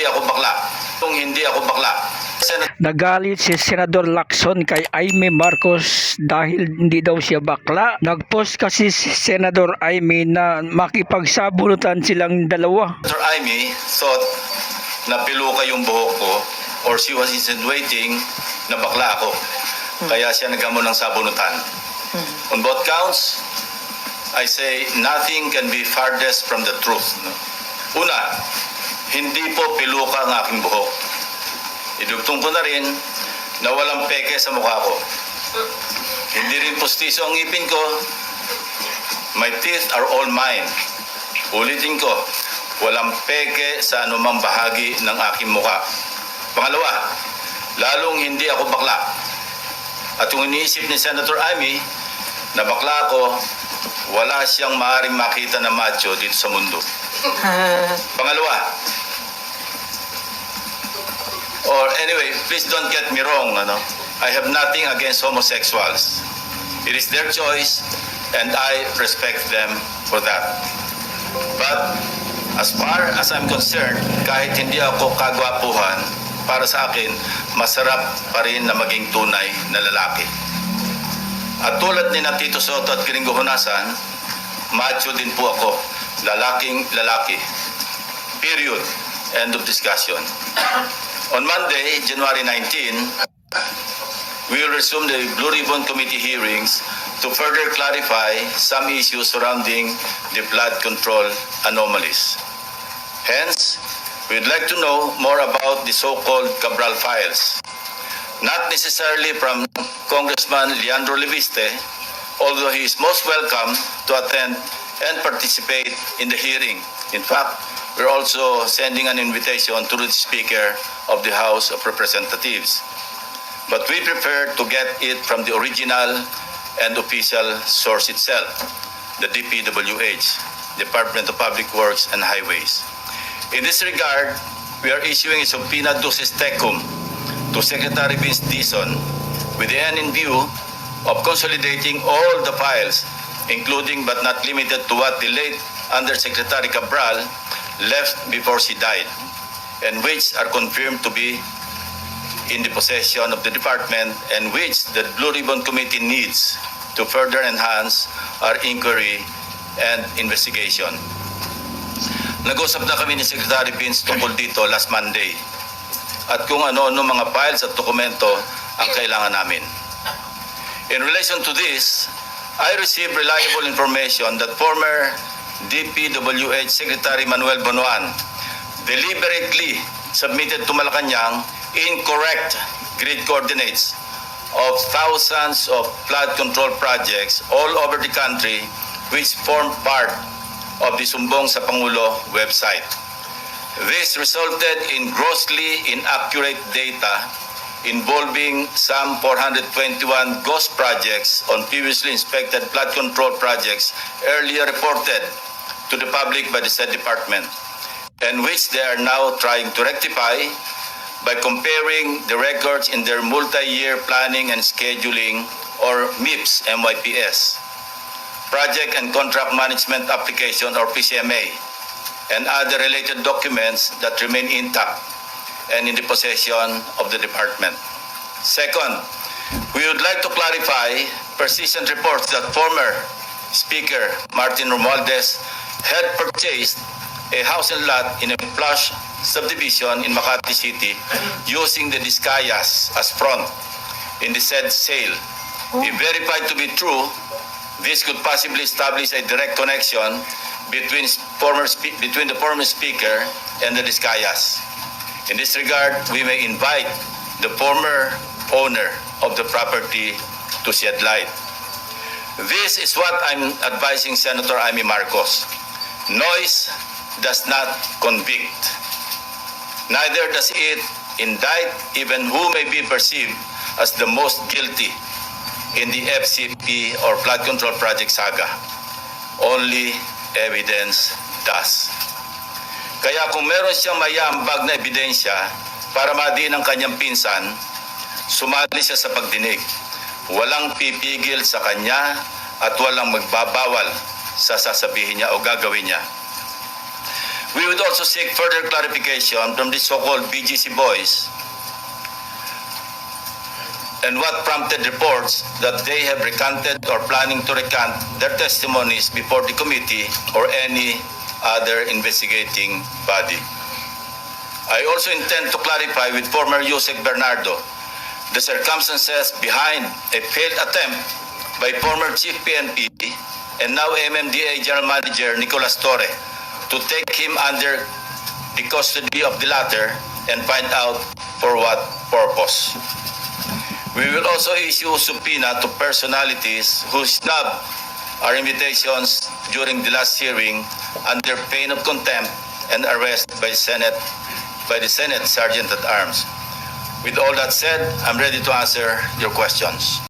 hindi ako bakla. Kung hindi ako bakla. Nagalit si Senador Lacson kay Aimee Marcos dahil hindi daw siya bakla. Nagpost kasi si Senador Aimee na makipagsabunutan silang dalawa. Sir Aimee thought na piluka yung buhok ko or she was insinuating na bakla ako. Kaya siya naghamon ng sabunutan. On both counts, I say nothing can be farthest from the truth. Una, hindi po piluka ang aking buhok. Idugtong ko na rin na walang peke sa mukha ko. Hindi rin pustiso ang ngipin ko. My teeth are all mine. Ulitin ko, walang peke sa anumang bahagi ng aking mukha. Pangalawa, lalong hindi ako bakla. At kung iniisip ni Senator Aimee na bakla ako, wala siyang maaaring makita na macho dito sa mundo. Pangalawa, or anyway, please don't get me wrong, I have nothing against homosexuals. It is their choice and I respect them for that. But as far as I'm concerned, kahit hindi ako kagwapuhan, para sa akin, masarap pa rin na maging tunay na lalaki. At tulad ni Tito Soto at Gringo Honasan, macho din po ako. Lalaking lalaki. Period. End of discussion. On Monday, January 19, we will resume the Blue Ribbon Committee hearings to further clarify some issues surrounding the flood control anomalies. Hence, we'd like to know more about the so-called Cabral files. Not necessarily from Congressman Leandro Leviste, although he is most welcome to attend and participate in the hearing. In fact, we're also sending an invitation to the Speaker of the House of Representatives. But we prefer to get it from the original and official source itself, the DPWH, Department of Public Works and Highways. In this regard, we are issuing a subpoena duces tecum to Secretary Vince Dizon with the end in view of consolidating all the files, including but not limited to what the late Undersecretary Cabral left before she died, and which are confirmed to be in the possession of the department and which the Blue Ribbon Committee needs to further enhance our inquiry and investigation. Nag-usap na kami ni Secretary Vince tungkol dito last Monday at kung ano-ano mga files at dokumento ang kailangan namin. In relation to this, I received reliable information that former DPWH Secretary Manuel Bonoan deliberately submitted to Malacanang incorrect grid coordinates of thousands of flood control projects all over the country which form part of the Sumbong sa Pangulo website. This resulted in grossly inaccurate data involving some 421 ghost projects on previously inspected flood control projects earlier reported to the public by the said department, and which they are now trying to rectify by comparing the records in their multi-year planning and scheduling, or MIPS, MYPS, project and contract management application, or PCMA, and other related documents that remain intact and in the possession of the department. Second, we would like to clarify persistent reports that former Speaker Martin Romualdez had purchased a house and lot in a plush subdivision in Makati City using the Discayas as front in the said sale. If verified to be true, this could possibly establish a direct connection between the former Speaker and the Discayas. In this regard, we may invite the former owner of the property to shed light. This is what I'm advising Senator Aimee Marcos. Noise does not convict. Neither does it indict even who may be perceived as the most guilty in the FCP or flood control project saga. Only evidence does. Kaya kung meron siyang mayambag na ebidensya para madiin ang kanyang pinsan, sumali siya sa pagdinig. Walang pipigil sa kanya at walang magbabawal sa sasabihin niya o gagawin niya. We would also seek further clarification from the so-called BGC boys and what prompted reports that they have recanted or planning to recant their testimonies before the committee or any other investigating body. I also intend to clarify with former Yusek Bernardo the circumstances behind a failed attempt by former Chief PNP and now MMDA General Manager Nicolas Torre to take him under the custody of the latter and find out for what purpose. We will also issue subpoena to personalities who snubbed our invitations during the last hearing under pain of contempt and arrest by the Senate Sergeant at Arms. With all that said, I'm ready to answer your questions.